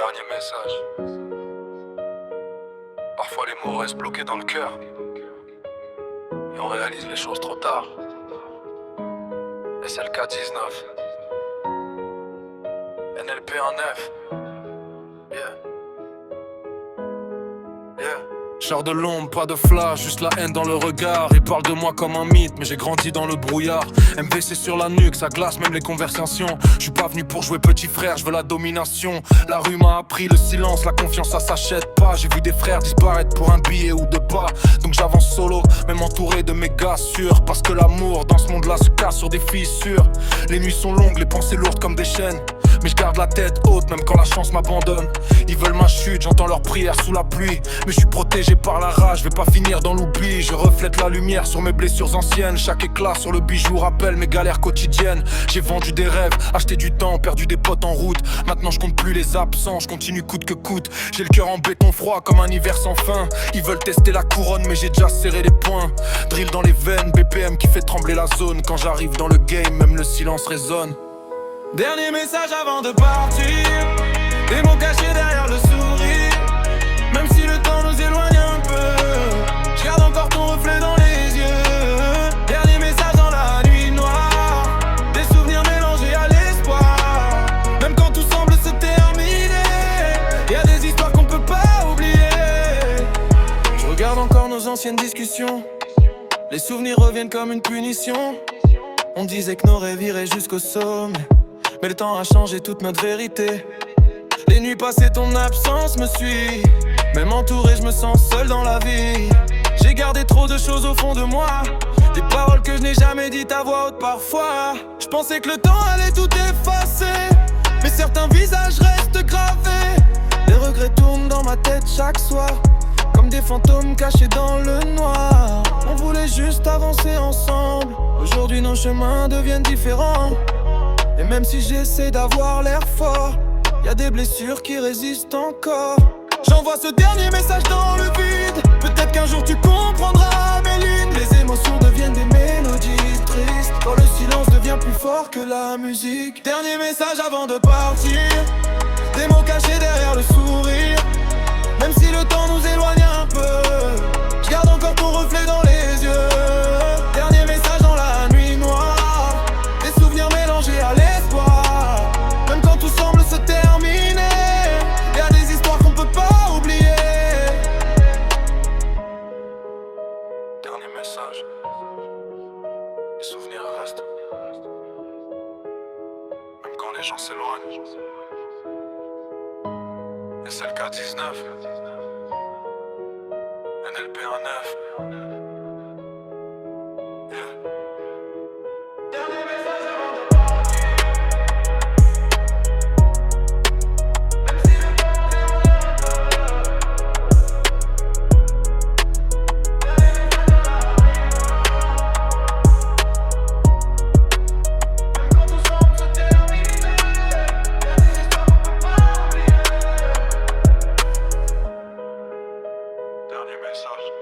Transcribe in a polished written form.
Dernier message. Parfois les mots restent bloqués dans le cœur et on réalise les choses trop tard. SLK 19 NLP en 9. Yeah. Yeah. Char de l'ombre, pas de flash, juste la haine dans le regard. Ils parlent de moi comme un mythe, mais j'ai grandi dans le brouillard. MVC sur la nuque, ça glace même les conversations. Je suis pas venu pour jouer petit frère, je veux la domination. La rue m'a appris le silence, la confiance ça s'achète pas. J'ai vu des frères disparaître pour un billet ou deux pas. Donc j'avance solo, même entouré de mes gars sûrs. Parce que l'amour dans ce monde là se casse sur des fissures. Les nuits sont longues, les pensées lourdes comme des chaînes. Mais je garde la tête haute même quand la chance m'abandonne. Ils veulent ma chute, j'entends leurs prières sous la pluie. Mais je suis protégé par la rage, je vais pas finir dans l'oubli. Je reflète la lumière sur mes blessures anciennes. Chaque éclat sur le bijou rappelle mes galères quotidiennes. J'ai vendu des rêves, acheté du temps, perdu des potes en route. Maintenant je compte plus les absents, je continue coûte que coûte. J'ai le cœur en béton froid comme un hiver sans fin. Ils veulent tester la couronne mais j'ai déjà serré les poings. Drill dans les veines, BPM qui fait trembler la zone. Quand j'arrive dans le game, même le silence résonne. Dernier message avant de partir. Des mots cachés derrière le sourire. Même si le temps nous éloigne un peu, je garde encore ton reflet dans les yeux. Dernier message dans la nuit noire. Des souvenirs mélangés à l'espoir. Même quand tout semble se terminer, y'a des histoires qu'on peut pas oublier. Je regarde encore nos anciennes discussions. Les souvenirs reviennent comme une punition. On disait que nos rêves iraient jusqu'au sommet, mais le temps a changé toute notre vérité. Les nuits passées, ton absence me suit. Même entouré, je me sens seul dans la vie. J'ai gardé trop de choses au fond de moi. Des paroles que je n'ai jamais dites à voix haute parfois. Je pensais que le temps allait tout effacer, mais certains visages restent gravés. Les regrets tournent dans ma tête chaque soir, comme des fantômes cachés dans le noir. On voulait juste avancer ensemble. Aujourd'hui nos chemins deviennent différents. Et même si j'essaie d'avoir l'air fort, y'a des blessures qui résistent encore. J'envoie ce dernier message dans le vide. Peut-être qu'un jour tu comprendras mes lignes. Les émotions deviennent des mélodies tristes quand le silence devient plus fort que la musique. Dernier message avant de partir. Des mots cachés derrière le sourire. Même si le temps nous éloigne un peu, je garde encore ton reflet dans les yeux. Dernier message dans la nuit noire. Des souvenirs mélangés à l'espoir. Même quand tout semble se terminer, y'a des histoires qu'on peut pas oublier. Dernier message. Les souvenirs restent. Même quand les gens s'éloignent. SLK 19 NLP en 9. Dernier message.